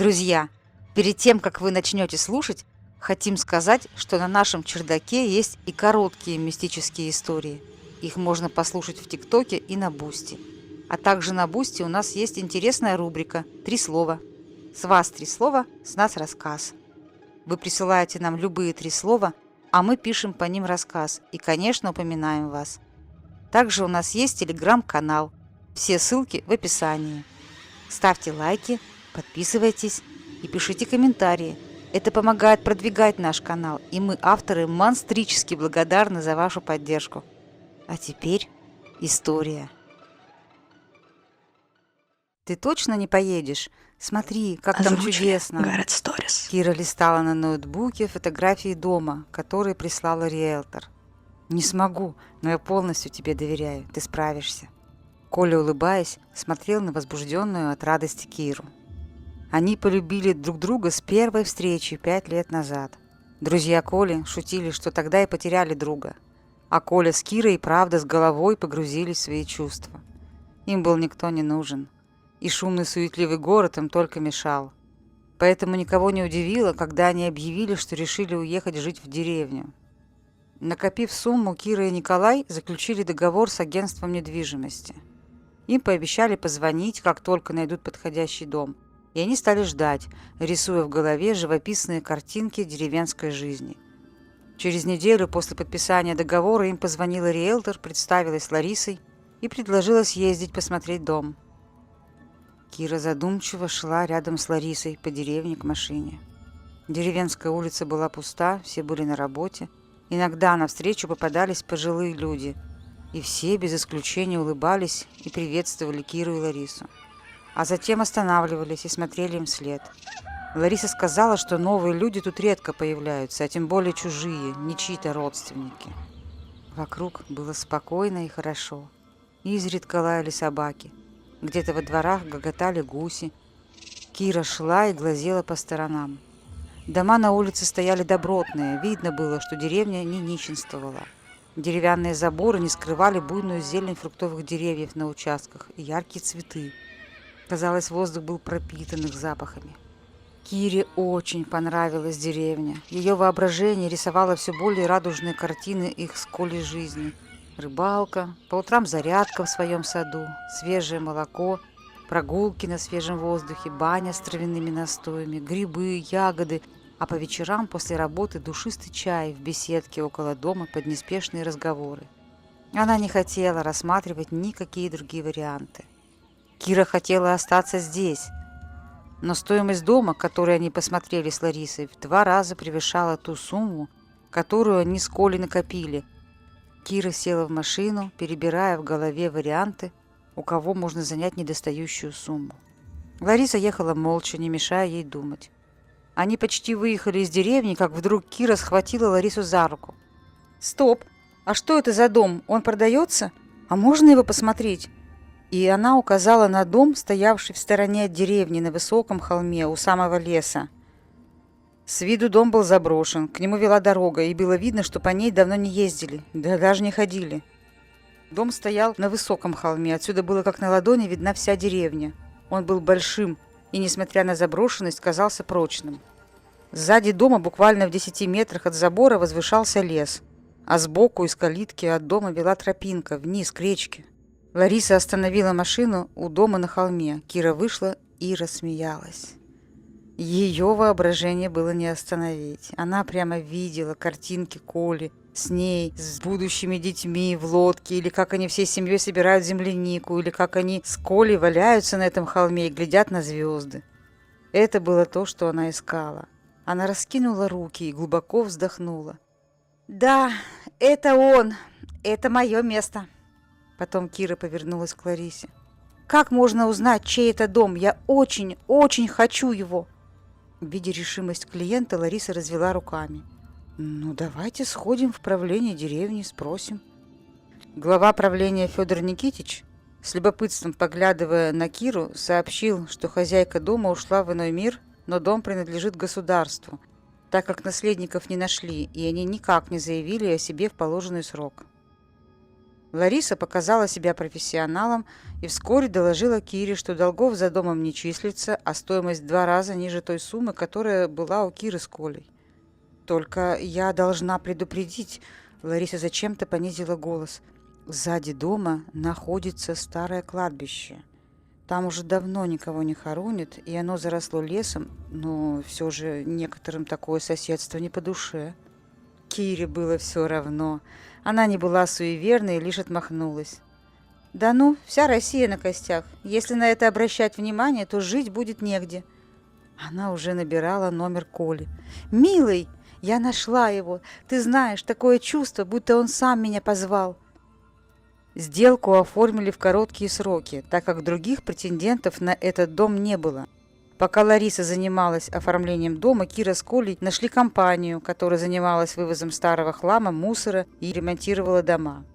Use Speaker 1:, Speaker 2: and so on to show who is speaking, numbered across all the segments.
Speaker 1: Друзья, перед тем, как вы начнете слушать, хотим сказать, что на нашем чердаке есть и короткие мистические истории. Их можно послушать в ТикТоке и на Бусти. А также на Бусти у нас есть интересная рубрика «Три слова». С вас 3 слова, с нас рассказ. Вы присылаете нам любые 3 слова, а мы пишем по ним рассказ и, конечно, упоминаем вас. Также у нас есть телеграм-канал. Все ссылки в описании. Ставьте лайки, подписывайтесь и пишите комментарии. Это помогает продвигать наш канал, и мы, авторы, монстрически благодарны за вашу поддержку. А теперь история. Ты точно не поедешь? Смотри, как там чудесно.
Speaker 2: Garrett Stories.
Speaker 1: Кира листала на ноутбуке фотографии дома, которые прислала риэлтор. Не смогу, но я полностью тебе доверяю, ты справишься. Коля, улыбаясь, смотрел на возбужденную от радости Киру. Они полюбили друг друга с первой встречи 5 лет назад. Друзья Коли шутили, что тогда и потеряли друга. А Коля с Кирой и правда с головой погрузились в свои чувства. Им был никто не нужен. И шумный суетливый город им только мешал. Поэтому никого не удивило, когда они объявили, что решили уехать жить в деревню. Накопив сумму, Кира и Николай заключили договор с агентством недвижимости. Им пообещали позвонить, как только найдут подходящий дом. И они стали ждать, рисуя в голове живописные картинки деревенской жизни. Через неделю после подписания договора им позвонила риэлтор, представилась Ларисой и предложила съездить посмотреть дом. Кира задумчиво шла рядом с Ларисой по деревне к машине. Деревенская улица была пуста, все были на работе. Иногда навстречу попадались пожилые люди, и все без исключения улыбались и приветствовали Киру и Ларису. А затем останавливались и смотрели им вслед. Лариса сказала, что новые люди тут редко появляются, а тем более чужие, не чьи-то родственники. Вокруг было спокойно и хорошо. Изредка лаяли собаки. Где-то во дворах гоготали гуси. Кира шла и глазела по сторонам. Дома на улице стояли добротные. Видно было, что деревня не нищенствовала. Деревянные заборы не скрывали буйную зелень фруктовых деревьев на участках и яркие цветы. Казалось, воздух был пропитан их запахами. Кире очень понравилась деревня. Ее воображение рисовало все более радужные картины их с Колей жизни. Рыбалка, по утрам зарядка в своем саду, свежее молоко, прогулки на свежем воздухе, баня с травяными настоями, грибы, ягоды, а по вечерам после работы душистый чай в беседке около дома под неспешные разговоры. Она не хотела рассматривать никакие другие варианты. Кира хотела остаться здесь, но стоимость дома, который они посмотрели с Ларисой, в 2 раза превышала ту сумму, которую они с Колей накопили. Кира села в машину, перебирая в голове варианты, у кого можно занять недостающую сумму. Лариса ехала молча, не мешая ей думать. Они почти выехали из деревни, как вдруг Кира схватила Ларису за руку. «Стоп! А что это за дом? Он продается? А можно его посмотреть?» И она указала на дом, стоявший в стороне от деревни на высоком холме у самого леса. С виду дом был заброшен, к нему вела дорога, и было видно, что по ней давно не ездили, да даже не ходили. Дом стоял на высоком холме, отсюда было как на ладони видна вся деревня. Он был большим и, несмотря на заброшенность, казался прочным. Сзади дома, буквально в 10 метрах от забора, возвышался лес, а сбоку из калитки от дома вела тропинка вниз к речке. Лариса остановила машину у дома на холме. Кира вышла и рассмеялась. Ее воображение было не остановить. Она прямо видела картинки Коли с ней, с будущими детьми в лодке, или как они всей семьей собирают землянику, или как они с Колей валяются на этом холме и глядят на звезды. Это было то, что она искала. Она раскинула руки и глубоко вздохнула. «Да, это он. Это мое место». Потом Кира повернулась к Ларисе. «Как можно узнать, чей это дом? Я очень, очень хочу его!» Видя решимость клиента, Лариса развела руками. «Ну, давайте сходим в правление деревни, спросим». Глава правления Федор Никитич, с любопытством поглядывая на Киру, сообщил, что хозяйка дома ушла в иной мир, но дом принадлежит государству, так как наследников не нашли, и они никак не заявили о себе в положенный срок. Лариса показала себя профессионалом и вскоре доложила Кире, что долгов за домом не числится, а стоимость в 2 раза ниже той суммы, которая была у Киры с Колей. «Только я должна предупредить», — Лариса зачем-то понизила голос. «Сзади дома находится старое кладбище. Там уже давно никого не хоронят, и оно заросло лесом, но все же некоторым такое соседство не по душе». Кире было все равно. Она не была суеверной и лишь отмахнулась. «Да ну, вся Россия на костях. Если на это обращать внимание, то жить будет негде». Она уже набирала номер Коли. «Милый, я нашла его. Ты знаешь, такое чувство, будто он сам меня позвал». Сделку оформили в короткие сроки, так как других претендентов на этот дом не было. Пока Лариса занималась оформлением дома, Кира с Колей нашли компанию, которая занималась вывозом старого хлама, мусора и ремонтировала дома.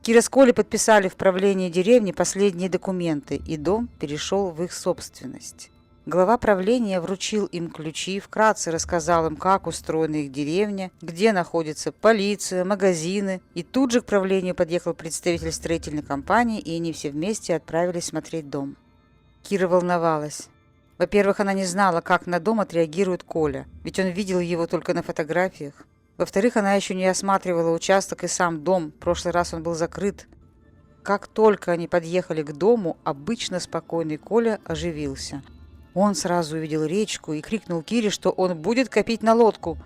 Speaker 1: Кира с Колей подписали в правлении деревни последние документы, и дом перешел в их собственность. Глава правления вручил им ключи, вкратце рассказал им, как устроена их деревня, где находится полиция, магазины, и тут же к правлению подъехал представитель строительной компании, и они все вместе отправились смотреть дом. Кира волновалась. Во-первых, она не знала, как на дом отреагирует Коля, ведь он видел его только на фотографиях. Во-вторых, она еще не осматривала участок и сам дом, в прошлый раз он был закрыт. Как только они подъехали к дому, обычно спокойный Коля оживился. Он сразу увидел речку и крикнул Кире, что он будет копить на лодку.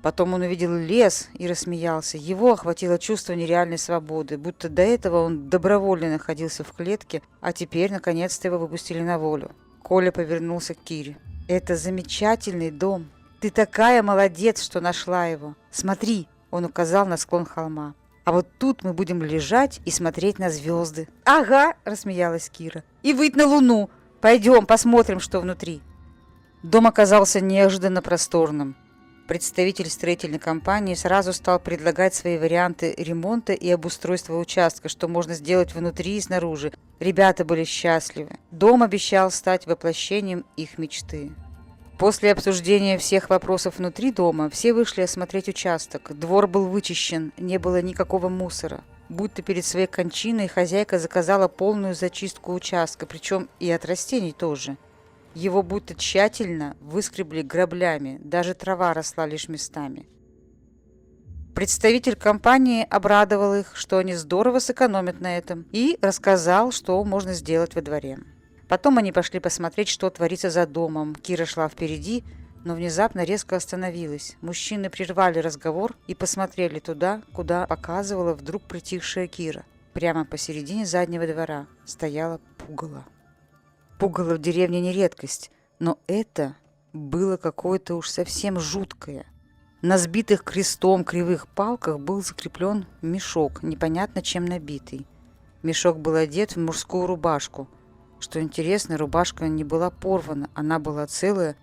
Speaker 1: Потом он увидел лес и рассмеялся. Его охватило чувство нереальной свободы, будто до этого он добровольно находился в клетке, а теперь, наконец-то, его выпустили на волю. Коля повернулся к Кире. «Это замечательный дом. Ты такая молодец, что нашла его. Смотри», — он указал на склон холма. «А вот тут мы будем лежать и смотреть на звезды». «Ага», — рассмеялась Кира. «И выть на луну. Пойдем, посмотрим, что внутри». Дом оказался неожиданно просторным. Представитель строительной компании сразу стал предлагать свои варианты ремонта и обустройства участка, что можно сделать внутри и снаружи. Ребята были счастливы. Дом обещал стать воплощением их мечты. После обсуждения всех вопросов внутри дома все вышли осмотреть участок. Двор был вычищен, не было никакого мусора. Будто перед своей кончиной хозяйка заказала полную зачистку участка, причем и от растений тоже. Его будто тщательно выскребли граблями, даже трава росла лишь местами. Представитель компании обрадовал их, что они здорово сэкономят на этом, и рассказал, что можно сделать во дворе. Потом они пошли посмотреть, что творится за домом. Кира шла впереди, но внезапно резко остановилась. Мужчины прервали разговор и посмотрели туда, куда показывала вдруг притихшая Кира. Прямо посередине заднего двора стояла пугало. Пугало в деревне не редкость, но это было какое-то уж совсем жуткое. На сбитых крестом кривых палках был закреплен мешок, непонятно чем набитый. Мешок был одет в мужскую рубашку. Что интересно, рубашка не была порвана, она была целая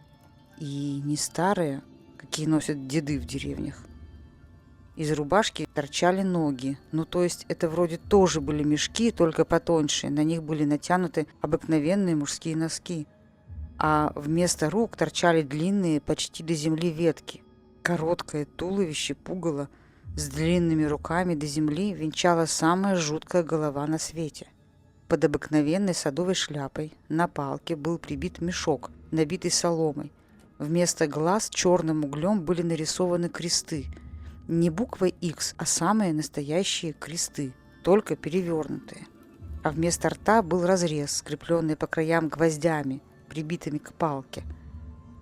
Speaker 1: и не старая, какие носят деды в деревнях. Из рубашки торчали ноги, то есть это вроде тоже были мешки, только потоньше, на них были натянуты обыкновенные мужские носки. А вместо рук торчали длинные, почти до земли ветки. Короткое туловище пугало с длинными руками до земли венчала самая жуткая голова на свете. Под обыкновенной садовой шляпой на палке был прибит мешок, набитый соломой. Вместо глаз черным углем были нарисованы кресты. Не буквой X, а самые настоящие кресты, только перевернутые. А вместо рта был разрез, скрепленный по краям гвоздями, прибитыми к палке.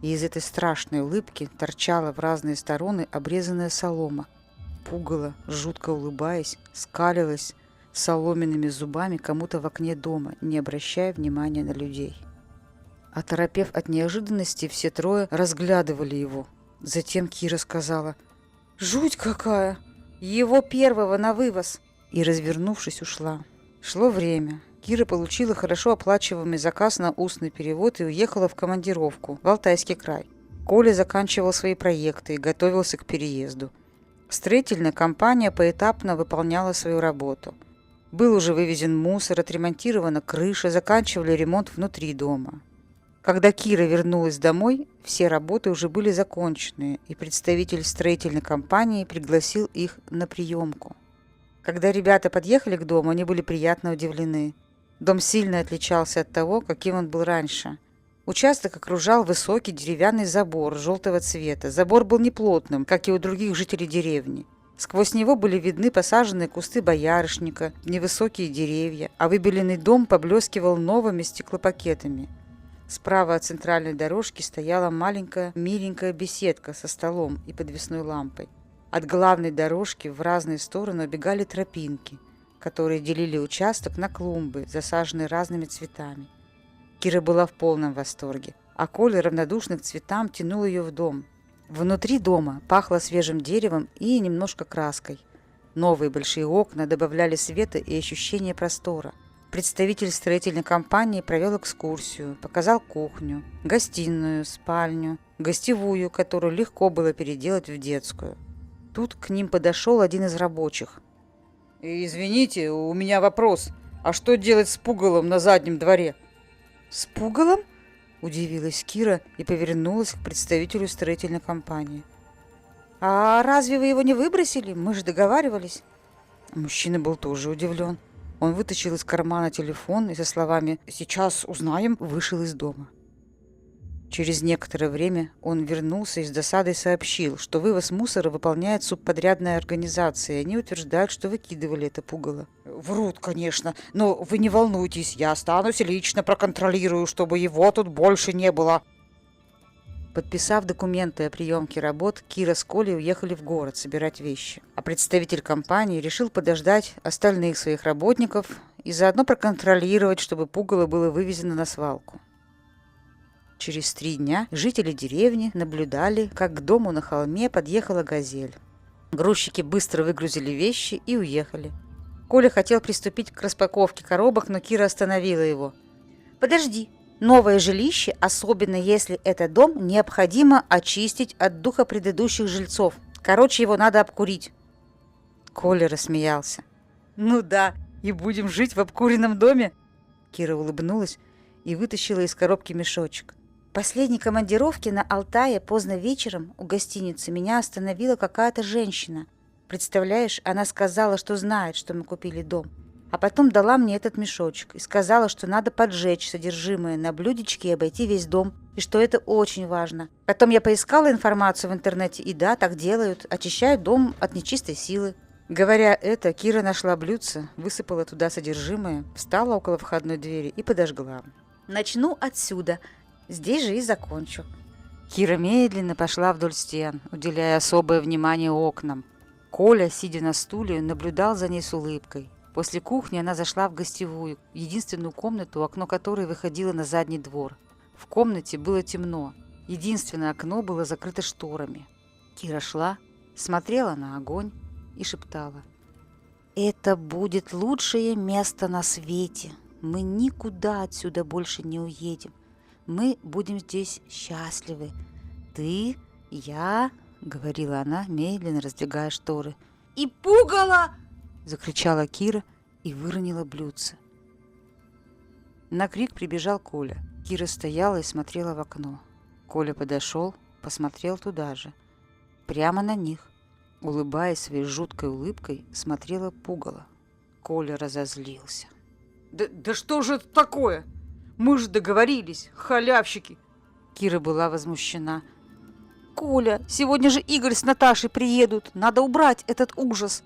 Speaker 1: И из этой страшной улыбки торчала в разные стороны обрезанная солома. Пугало, жутко улыбаясь, скалилась соломенными зубами кому-то в окне дома, не обращая внимания на людей. Оторопев от неожиданности, все трое разглядывали его. Затем Кира сказала: «Жуть какая! Его первого на вывоз!» И, развернувшись, ушла. Шло время. Кира получила хорошо оплачиваемый заказ на устный перевод и уехала в командировку в Алтайский край. Коля заканчивал свои проекты и готовился к переезду. Строительная компания поэтапно выполняла свою работу. Был уже вывезен мусор, отремонтирована крыша, заканчивали ремонт внутри дома. Когда Кира вернулась домой, все работы уже были закончены, и представитель строительной компании пригласил их на приемку. Когда ребята подъехали к дому, они были приятно удивлены. Дом сильно отличался от того, каким он был раньше. Участок окружал высокий деревянный забор желтого цвета. Забор был неплотным, как и у других жителей деревни. Сквозь него были видны посаженные кусты боярышника, невысокие деревья, а выбеленный дом поблескивал новыми стеклопакетами. Справа от центральной дорожки стояла маленькая миленькая беседка со столом и подвесной лампой. От главной дорожки в разные стороны убегали тропинки, которые делили участок на клумбы, засаженные разными цветами. Кира была в полном восторге, а Коля, равнодушный к цветам, тянул ее в дом. Внутри дома пахло свежим деревом и немножко краской. Новые большие окна добавляли света и ощущения простора. Представитель строительной компании провел экскурсию, показал кухню, гостиную, спальню, гостевую, которую легко было переделать в детскую. Тут к ним подошел один из рабочих. «Извините, у меня вопрос. А что делать с пугалом на заднем дворе?» «С пугалом?» – удивилась Кира и повернулась к представителю строительной компании. «А разве вы его не выбросили? Мы же договаривались». Мужчина был тоже удивлен. Он вытащил из кармана телефон и со словами «Сейчас узнаем» вышел из дома. Через некоторое время он вернулся и с досадой сообщил, что вывоз мусора выполняет субподрядная организация, и они утверждают, что выкидывали это пугало. «Врут, конечно, но вы не волнуйтесь, я останусь и лично проконтролирую, чтобы его тут больше не было». Подписав документы о приемке работ, Кира с Колей уехали в город собирать вещи, а представитель компании решил подождать остальных своих работников и заодно проконтролировать, чтобы пугало было вывезено на свалку. Через 3 дня жители деревни наблюдали, как к дому на холме подъехала «Газель». Грузчики быстро выгрузили вещи и уехали. Коля хотел приступить к распаковке коробок, но Кира остановила его. «Подожди. Новое жилище, особенно если это дом, необходимо очистить от духа предыдущих жильцов. Короче, его надо обкурить». Коля рассмеялся. «Ну да, и будем жить в обкуренном доме?» Кира улыбнулась и вытащила из коробки мешочек. В последней командировке на Алтае поздно вечером у гостиницы меня остановила какая-то женщина. Представляешь, она сказала, что знает, что мы купили дом. А потом дала мне этот мешочек и сказала, что надо поджечь содержимое на блюдечке и обойти весь дом, и что это очень важно. Потом я поискала информацию в интернете, и да, так делают, очищают дом от нечистой силы. Говоря это, Кира нашла блюдце, высыпала туда содержимое, встала около входной двери и подожгла. «Начну отсюда. Здесь же и закончу». Кира медленно пошла вдоль стен, уделяя особое внимание окнам. Коля, сидя на стуле, наблюдал за ней с улыбкой. После кухни она зашла в гостевую, единственную комнату, окно которой выходило на задний двор. В комнате было темно. Единственное окно было закрыто шторами. Кира шла, смотрела на огонь и шептала: «Это будет лучшее место на свете. Мы никуда отсюда больше не уедем. Мы будем здесь счастливы. Ты, я», — говорила она, медленно раздвигая шторы. «И пугало!» — закричала Кира и выронила блюдце. На крик прибежал Коля. Кира стояла и смотрела в окно. Коля подошел, посмотрел туда же. Прямо на них, улыбаясь своей жуткой улыбкой, смотрела пугало. Коля разозлился. «Да что же это такое? Мы же договорились, халявщики!» Кира была возмущена. «Коля, сегодня же Игорь с Наташей приедут. Надо убрать этот ужас».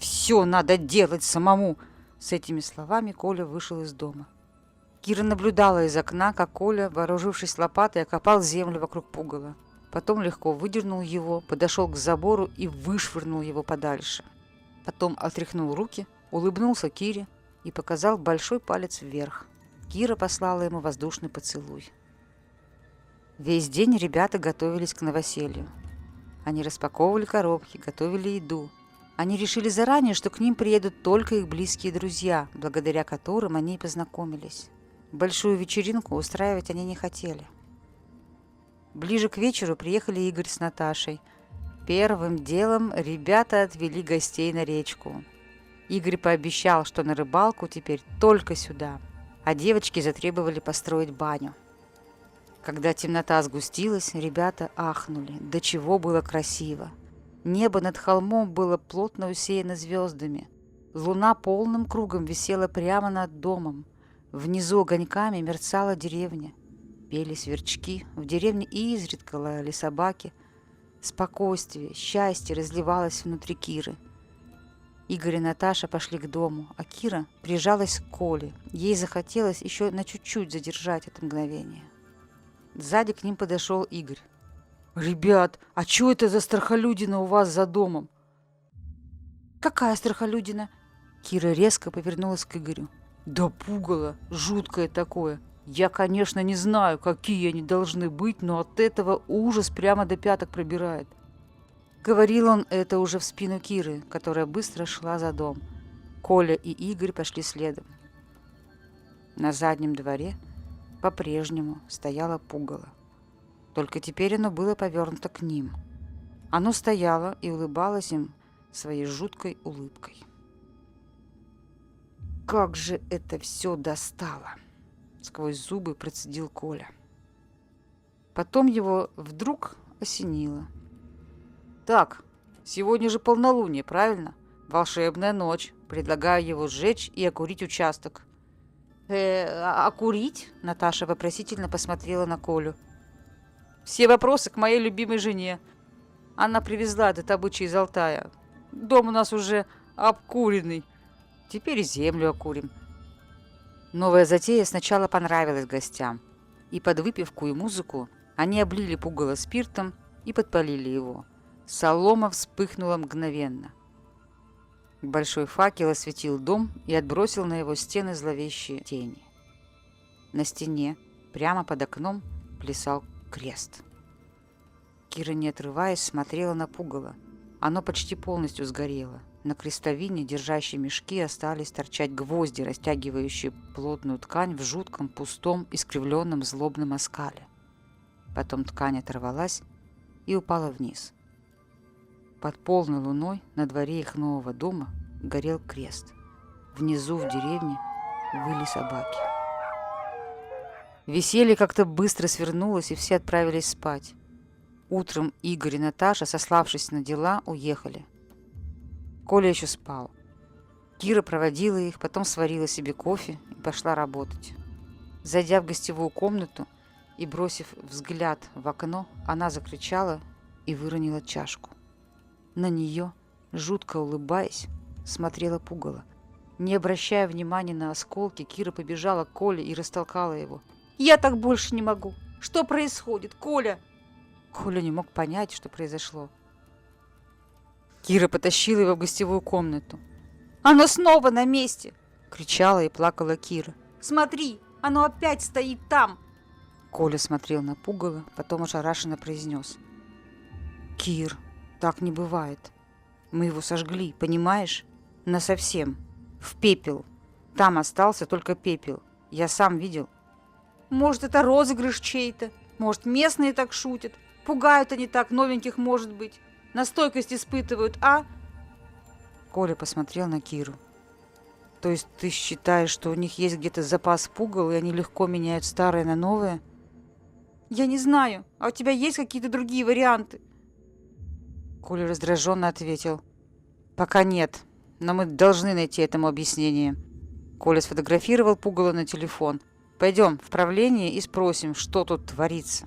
Speaker 1: «Все надо делать самому!» С этими словами Коля вышел из дома. Кира наблюдала из окна, как Коля, вооружившись лопатой, окопал землю вокруг пугала. Потом легко выдернул его, подошел к забору и вышвырнул его подальше. Потом отряхнул руки, улыбнулся Кире и показал большой палец вверх. Кира послала ему воздушный поцелуй. Весь день ребята готовились к новоселью. Они распаковывали коробки, готовили еду. Они решили заранее, что к ним приедут только их близкие друзья, благодаря которым они и познакомились. Большую вечеринку устраивать они не хотели. Ближе к вечеру приехали Игорь с Наташей. Первым делом ребята отвели гостей на речку. Игорь пообещал, что на рыбалку теперь только сюда, а девочки затребовали построить баню. Когда темнота сгустилась, ребята ахнули. До чего было красиво. Небо над холмом было плотно усеяно звездами. Луна полным кругом висела прямо над домом. Внизу огоньками мерцала деревня. Пели сверчки, в деревне изредка лаяли собаки. Спокойствие, счастье разливалось внутри Киры. Игорь и Наташа пошли к дому, а Кира прижалась к Коле. Ей захотелось еще на чуть-чуть задержать это мгновение. Сзади к ним подошел Игорь. «Ребят, а что это за страхолюдина у вас за домом?» «Какая страхолюдина?» Кира резко повернулась к Игорю. «Да пугало, жуткое такое. Я, конечно, не знаю, какие они должны быть, но от этого ужас прямо до пяток пробирает». Говорил он это уже в спину Киры, которая быстро шла за дом. Коля и Игорь пошли следом. На заднем дворе по-прежнему стояло пугало. Только теперь оно было повернуто к ним. Оно стояло и улыбалось им своей жуткой улыбкой. «Как же это все достало!» — сквозь зубы процедил Коля. Потом его вдруг осенило. «Так, сегодня же полнолуние, правильно? Волшебная ночь. Предлагаю его сжечь и окурить участок». Окурить?» — Наташа вопросительно посмотрела на Колю. «Все вопросы к моей любимой жене. Она привезла этот обычай из Алтая. Дом у нас уже обкуренный. Теперь и землю окурим». Новая затея сначала понравилась гостям. И под выпивку и музыку они облили пугало спиртом и подпалили его. Солома вспыхнула мгновенно. Большой факел осветил дом и отбросил на его стены зловещие тени. На стене, прямо под окном, плясал крест. Кира, не отрываясь, смотрела на пугало. Оно почти полностью сгорело. На крестовине, держащей мешки, остались торчать гвозди, растягивающие плотную ткань в жутком, пустом, искривленном, злобном оскале. Потом ткань оторвалась и упала вниз. Под полной луной на дворе их нового дома горел крест. Внизу в деревне выли собаки. Веселье как-то быстро свернулось, и все отправились спать. Утром Игорь и Наташа, сославшись на дела, уехали. Коля еще спал. Кира проводила их, потом сварила себе кофе и пошла работать. Зайдя в гостевую комнату и бросив взгляд в окно, она закричала и выронила чашку. На нее, жутко улыбаясь, смотрела пугало. Не обращая внимания на осколки, Кира побежала к Коле и растолкала его. «Я так больше не могу! Что происходит, Коля?» Коля не мог понять, что произошло. Кира потащила его в гостевую комнату. «Оно снова на месте!» — кричала и плакала Кира. «Смотри, оно опять стоит там!» Коля смотрел на пугало, потом ошарашенно произнес. «Кир, так не бывает. Мы его сожгли, понимаешь? Насовсем. В пепел. Там остался только пепел. Я сам видел». «Может, это розыгрыш чей-то? Может, местные так шутят? Пугают они так, новеньких, может быть. На стойкость испытывают, а?» Коля посмотрел на Киру. «То есть ты считаешь, что у них есть где-то запас пугал, и они легко меняют старое на новое?» «Я не знаю. А у тебя есть какие-то другие варианты?» Коля раздраженно ответил. «Пока нет, но мы должны найти этому объяснение». Коля сфотографировал пугало на телефон. «Пойдем в правление и спросим, что тут творится».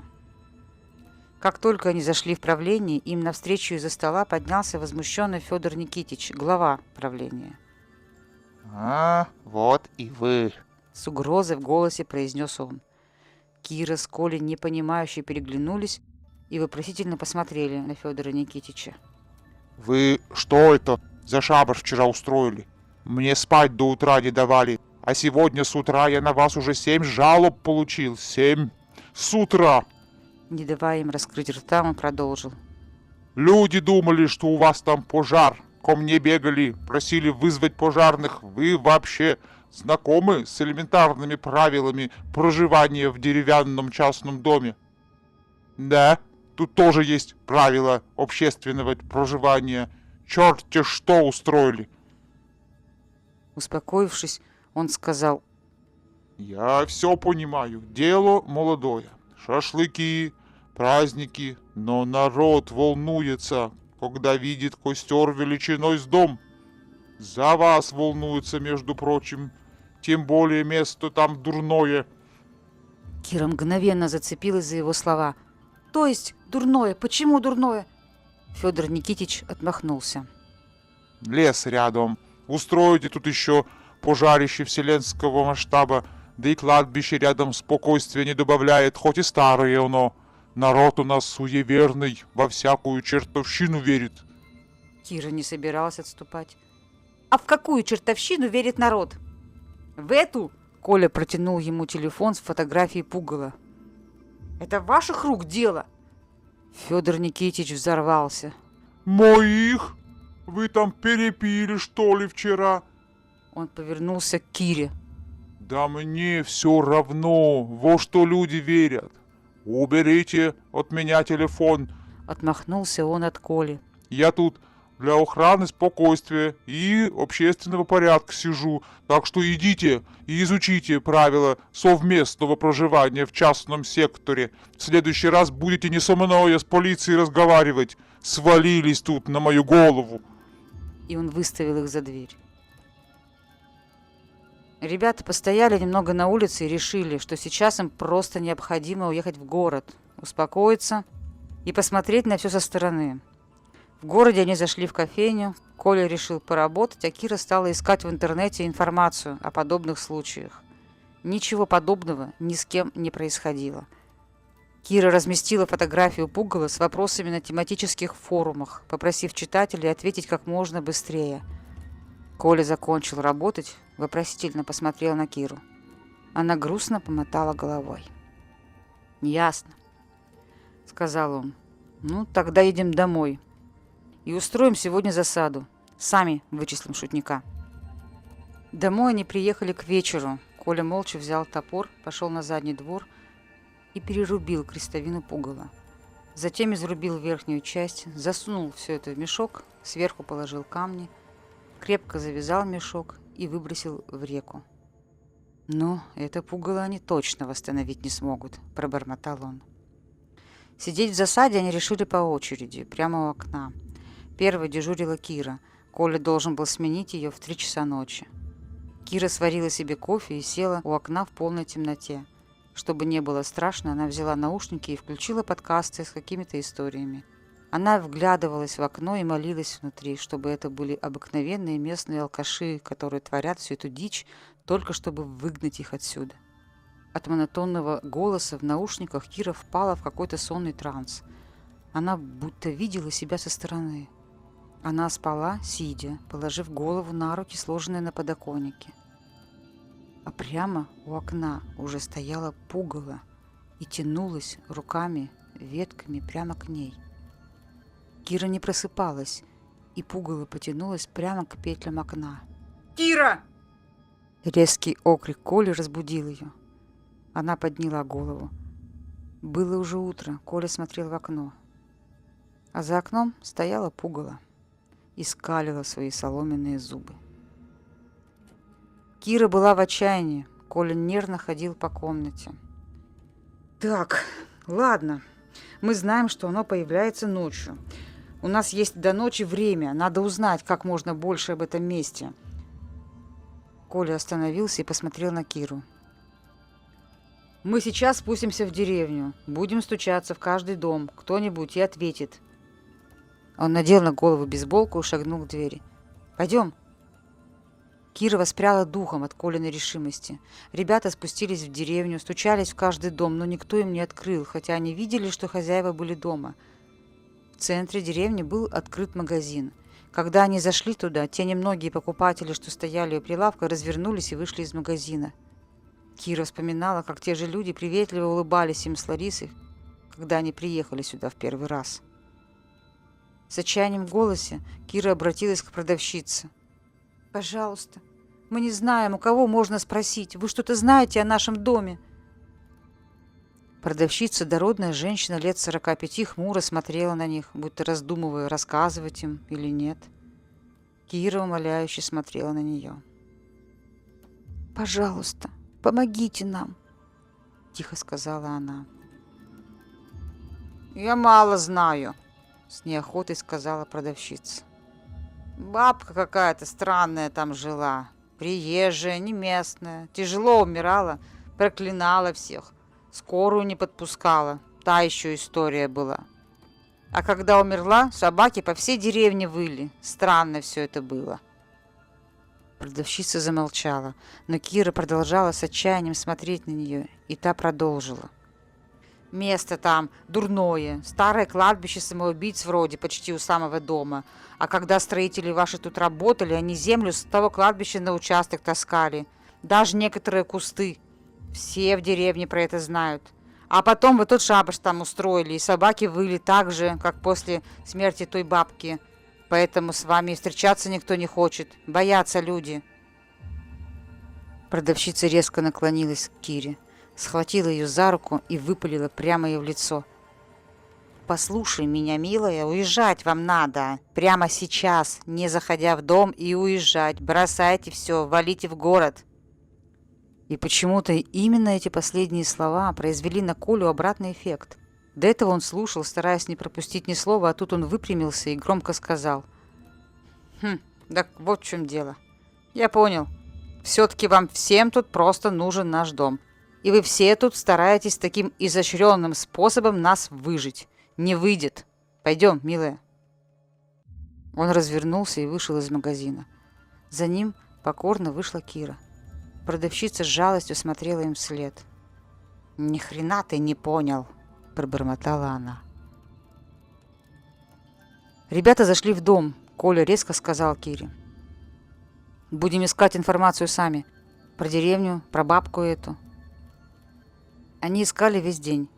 Speaker 1: Как только они зашли в правление, им навстречу из-за стола поднялся возмущенный Федор Никитич, глава правления.
Speaker 2: «А, вот и вы!»
Speaker 1: — с угрозой в голосе произнес он. Кира с Колей непонимающе переглянулись и вопросительно посмотрели на Федора Никитича.
Speaker 2: «Вы что это за шабаш вчера устроили? Мне спать до утра не давали, а сегодня с утра я на вас уже 7 жалоб получил. 7 с утра!»
Speaker 1: Не давая им раскрыть рта, он продолжил.
Speaker 2: «Люди думали, что у вас там пожар. Ко мне бегали, просили вызвать пожарных. Вы вообще знакомы с элементарными правилами проживания в деревянном частном доме?» «Да, тут тоже есть правила общественного проживания. Черт-те что устроили!»
Speaker 1: Успокоившись, он сказал.
Speaker 2: «Я все понимаю. Дело молодое. Шашлыки, праздники. Но народ волнуется. когда видит костер величиной с дом. За вас волнуется, между прочим, тем более место там дурное.
Speaker 1: Кира мгновенно зацепилась за его слова. То есть дурное? Почему дурное? Федор Никитич отмахнулся.
Speaker 2: Лес рядом. Устроите тут еще пожарище вселенского масштаба, да и кладбище рядом спокойствия не добавляет, хоть и старое оно. Народ у нас суеверный, во всякую чертовщину верит.
Speaker 1: Кира не собиралась отступать. А в какую чертовщину верит народ? В эту? Коля протянул ему телефон с фотографией пугала. Это ваших рук дело? Федор Никитич взорвался.
Speaker 2: Моих? Вы там перепили, что ли, вчера?
Speaker 1: Он повернулся к Кире.
Speaker 2: Да мне все равно, во что люди верят. Уберите от меня телефон.
Speaker 1: Отмахнулся он от Коли.
Speaker 2: Я тут для охраны спокойствия и общественного порядка сижу, так что идите и изучите правила совместного проживания в частном секторе. В следующий раз будете не со мной, а с полицией разговаривать. Свалились тут на мою голову.
Speaker 1: И он выставил их за дверь. Ребята постояли немного на улице и решили, что сейчас им просто необходимо уехать в город, успокоиться и посмотреть на все со стороны. В городе они зашли в кофейню, Коля решил поработать, а Кира стала искать в интернете информацию о подобных случаях. Ничего подобного ни с кем не происходило. Кира разместила фотографию пугала с вопросами на тематических форумах, попросив читателей ответить как можно быстрее. Коля закончил работать, вопросительно посмотрел на Киру. Она грустно помотала головой. «Ясно», — сказал он. «Ну, тогда едем домой. И устроим сегодня засаду. Сами вычислим шутника». Домой они приехали к вечеру. Коля молча взял топор, пошел на задний двор и перерубил крестовину пугала. Затем изрубил верхнюю часть, засунул все это в мешок, сверху положил камни, крепко завязал мешок и выбросил в реку. «Ну, это пугало они точно восстановить не смогут», – пробормотал он. Сидеть в засаде они решили по очереди, прямо у окна. Первой дежурила Кира. Коля должен был сменить ее в 3 часа ночи. Кира сварила себе кофе и села у окна в полной темноте. Чтобы не было страшно, она взяла наушники и включила подкасты с какими-то историями. Она вглядывалась в окно и молилась внутри, чтобы это были обыкновенные местные алкаши, которые творят всю эту дичь, только чтобы выгнать их отсюда. От монотонного голоса в наушниках Кира впала в какой-то сонный транс. Она будто видела себя со стороны. Она спала, сидя, положив голову на руки, сложенные на подоконнике. А прямо у окна уже стояла пугало и тянулась руками, ветками прямо к ней. Кира не просыпалась, и пугало потянулась прямо к петлям окна. «Кира!» Резкий окрик Коли разбудил ее. Она подняла голову. Было уже утро, Коля смотрел в окно. А за окном стояла пугало и скалила свои соломенные зубы. Кира была в отчаянии. Коля нервно ходил по комнате. «Так, ладно. Мы знаем, что оно появляется ночью. У нас есть до ночи время. Надо узнать как можно больше об этом месте». Коля остановился и посмотрел на Киру. «Мы сейчас спустимся в деревню. Будем стучаться в каждый дом. Кто-нибудь и ответит». Он надел на голову бейсболку и шагнул к двери. «Пойдем». Кира воспряла духом от Колиной решимости. Ребята спустились в деревню, стучались в каждый дом, но никто им не открыл, хотя они видели, что хозяева были дома. В центре деревни был открыт магазин. Когда они зашли туда, те немногие покупатели, что стояли у прилавка, развернулись и вышли из магазина. Кира вспоминала, как те же люди приветливо улыбались им с Ларисой, когда они приехали сюда в первый раз. С отчаянием в голосе Кира обратилась к продавщице. «Пожалуйста, мы не знаем, у кого можно спросить. Вы что-то знаете о нашем доме?» Продавщица, дородная женщина лет 45, хмуро смотрела на них, будто раздумывая, рассказывать им или нет. Кира умоляюще смотрела на нее. «Пожалуйста, помогите нам», – тихо сказала она. «Я мало знаю», С неохотой сказала продавщица. Бабка какая-то странная там жила. Приезжая, не местная. Тяжело умирала, проклинала всех. Скорую не подпускала. Та еще история была. А когда умерла, собаки по всей деревне выли. Странно все это было. Продавщица замолчала, но Кира продолжала с отчаянием смотреть на нее, и та продолжила. Место там дурное, старое кладбище самоубийц вроде, почти у самого дома. А когда строители ваши тут работали, они землю с того кладбища на участок таскали. Даже некоторые кусты. Все в деревне про это знают. А потом вы тот шабаш там устроили, и собаки выли так же, как после смерти той бабки. Поэтому с вами и встречаться никто не хочет. Боятся люди. Продавщица резко наклонилась к Кире, схватила ее за руку и выпалила прямо ей в лицо. «Послушай меня, милая, уезжать вам надо. Прямо сейчас, не заходя в дом, и уезжать. Бросайте все, валите в город». И почему-то именно эти последние слова произвели на Колю обратный эффект. До этого он слушал, стараясь не пропустить ни слова, а тут он выпрямился и громко сказал. Так вот в чем дело. Я понял. Все-таки вам всем тут просто нужен наш дом. И вы все тут стараетесь таким изощренным способом нас выжить. Не выйдет. Пойдем, милая. Он развернулся и вышел из магазина. За ним покорно вышла Кира. Продавщица с жалостью смотрела им вслед. «Ни хрена ты не понял», — пробормотала она. Ребята зашли в дом. Коля резко сказал Кире. «Будем искать информацию сами. Про деревню, про бабку эту». Они искали весь день.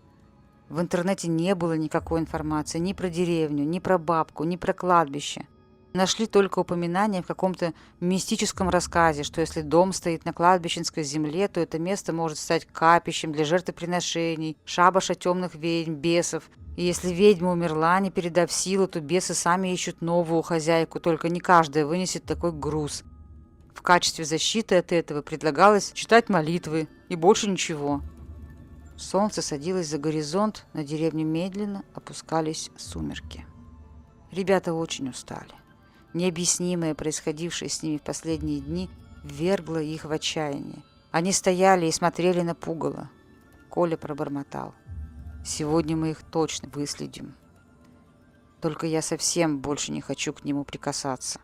Speaker 1: В интернете не было никакой информации ни про деревню, ни про бабку, ни про кладбище. Нашли только упоминание в каком-то мистическом рассказе, что если дом стоит на кладбищенской земле, то это место может стать капищем для жертвоприношений, шабаша темных ведьм, бесов. И если ведьма умерла, не передав силу, то бесы сами ищут новую хозяйку, только не каждая вынесет такой груз. В качестве защиты от этого предлагалось читать молитвы и больше ничего. Солнце садилось за горизонт, на деревню медленно опускались сумерки. Ребята очень устали. Необъяснимое, происходившее с ними в последние дни, ввергло их в отчаяние. Они стояли и смотрели на пугало. Коля пробормотал. «Сегодня мы их точно выследим. Только я совсем больше не хочу к нему прикасаться».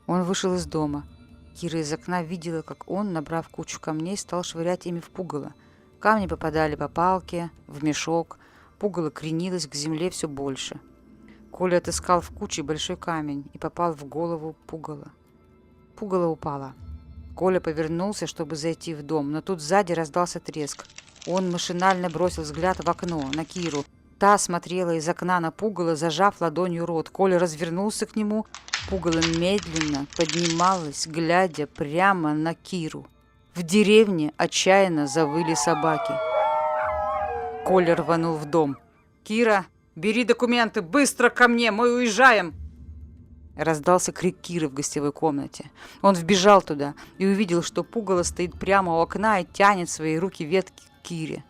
Speaker 1: Он вышел из дома. Кира из окна видела, как он, набрав кучу камней, стал швырять ими в пугало. Камни попадали по палке, в мешок. Пугало кренилось к земле все больше. Коля отыскал в куче большой камень и попал в голову пугала. Пугало упало. Коля повернулся, чтобы зайти в дом, но тут сзади раздался треск. Он машинально бросил взгляд в окно на Киру. Та смотрела из окна на пугало, зажав ладонью рот. Коля развернулся к нему. Пугало медленно поднималось, глядя прямо на Киру. В деревне отчаянно завыли собаки. Коля рванул в дом. «Кира, бери документы, быстро ко мне, мы уезжаем!» Раздался крик Киры в гостевой комнате. Он вбежал туда и увидел, что пугало стоит прямо у окна и тянет свои руки ветки к Кире.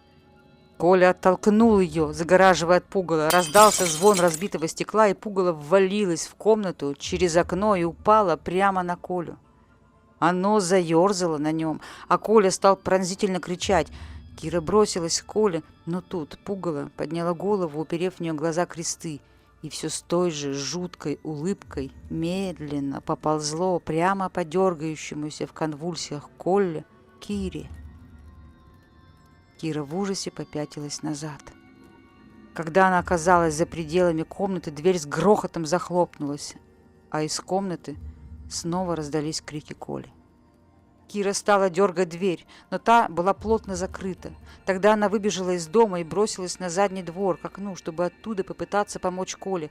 Speaker 1: Коля оттолкнул ее, загораживая от пугала. Раздался звон разбитого стекла, и пугало ввалилось в комнату через окно и упало прямо на Колю. Оно заерзало на нем, а Коля стал пронзительно кричать. Кира бросилась к Коле, но тут пугало подняла голову, уперев в нее глаза кресты, и все с той же жуткой улыбкой медленно поползло прямо по дергающемуся в конвульсиях Коле Кире. Кира в ужасе попятилась назад. Когда она оказалась за пределами комнаты, дверь с грохотом захлопнулась, а из комнаты снова раздались крики Коли. Кира стала дергать дверь, но та была плотно закрыта. Тогда она выбежала из дома и бросилась на задний двор к окну, чтобы оттуда попытаться помочь Коле.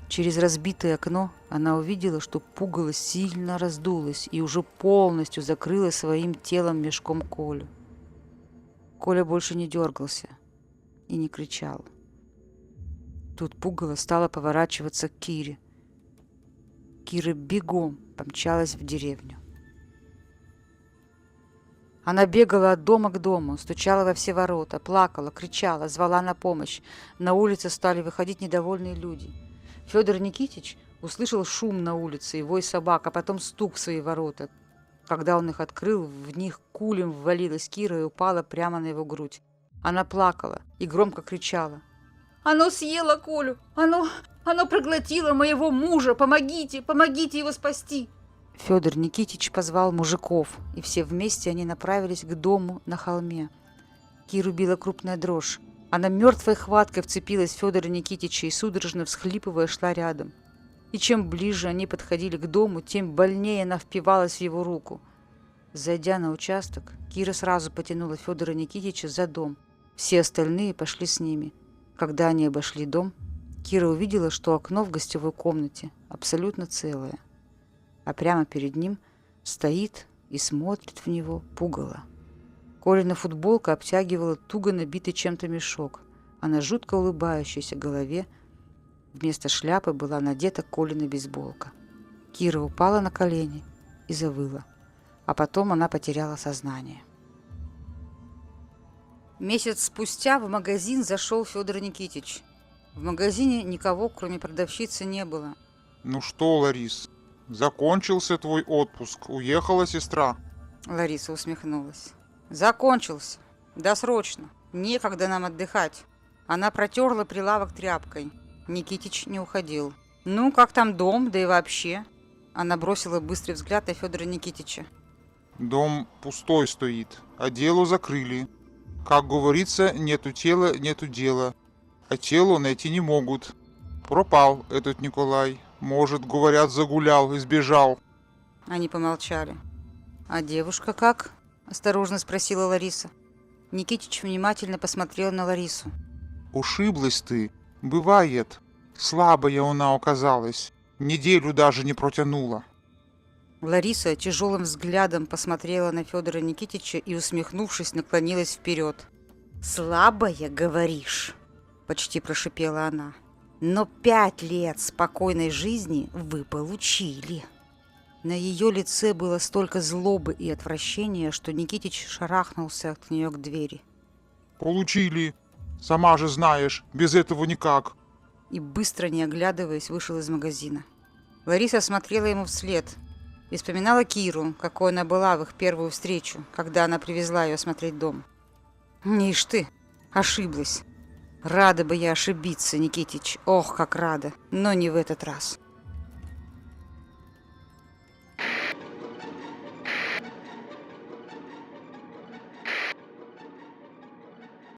Speaker 1: Через разбитое окно она увидела, что пугало сильно раздулось и уже полностью закрыло своим телом мешком Колю. Коля больше не дергался и не кричал. Тут пугало стало поворачиваться к Кире. Кира бегом помчалась в деревню. Она бегала от дома к дому, стучала во все ворота, плакала, кричала, звала на помощь. На улице стали выходить недовольные люди. Федор Никитич услышал шум на улице и вой собак, а потом стук в свои ворота. Когда он их открыл, в них кулем ввалилась Кира и упала прямо на его грудь. Она плакала и громко кричала. «Оно съело Колю! Оно проглотило моего мужа! Помогите! Помогите его спасти!» Федор Никитич позвал мужиков, и все вместе они направились к дому на холме. Киру била крупная дрожь. Она мертвой хваткой вцепилась в Федора Никитича и, судорожно всхлипывая, шла рядом. И чем ближе они подходили к дому, тем больнее она впивалась в его руку. Зайдя на участок, Кира сразу потянула Федора Никитича за дом. Все остальные пошли с ними. Когда они обошли дом, Кира увидела, что окно в гостевой комнате абсолютно целое. А прямо перед ним стоит и смотрит в него пугало. Колина футболка обтягивала туго набитый чем-то мешок, а на жутко улыбающейся голове вместо шляпы была надета Колина бейсболка. Кира упала на колени и завыла, а потом она потеряла сознание. Месяц спустя в магазин зашел Федор Никитич. В магазине никого, кроме продавщицы, не было.
Speaker 2: Ну что, Ларис, закончился твой отпуск, уехала сестра?
Speaker 1: Лариса усмехнулась. Закончился. Досрочно. Некогда нам отдыхать. Она протерла прилавок тряпкой. Никитич не уходил. Ну, как там дом, да и вообще? Она бросила быстрый взгляд на Федора Никитича.
Speaker 2: Дом пустой стоит, а дело закрыли. Как говорится, нету тела, нету дела. А тело найти не могут. Пропал этот Николай. Может, говорят, загулял и сбежал.
Speaker 1: Они помолчали. «А девушка как?» – осторожно спросила Лариса. Никитич внимательно посмотрел на Ларису.
Speaker 2: Ушиблась ты. Бывает. Слабая она оказалась. Неделю даже не протянула.
Speaker 1: Лариса тяжелым взглядом посмотрела на Федора Никитича и, усмехнувшись, наклонилась вперед. «Слабая, говоришь?» – почти прошипела она. «Но 5 лет спокойной жизни вы получили». На ее лице было столько злобы и отвращения, что Никитич шарахнулся от нее к двери.
Speaker 2: Получили. Сама же знаешь, без этого никак.
Speaker 1: И быстро, не оглядываясь, вышел из магазина. Лариса смотрела ему вслед и вспоминала Киру, какой она была в их первую встречу, когда она привезла ее смотреть дом. «Ишь ты, ошиблась. Рада бы я ошибиться, Никитич. Ох, как рада, но не в этот раз».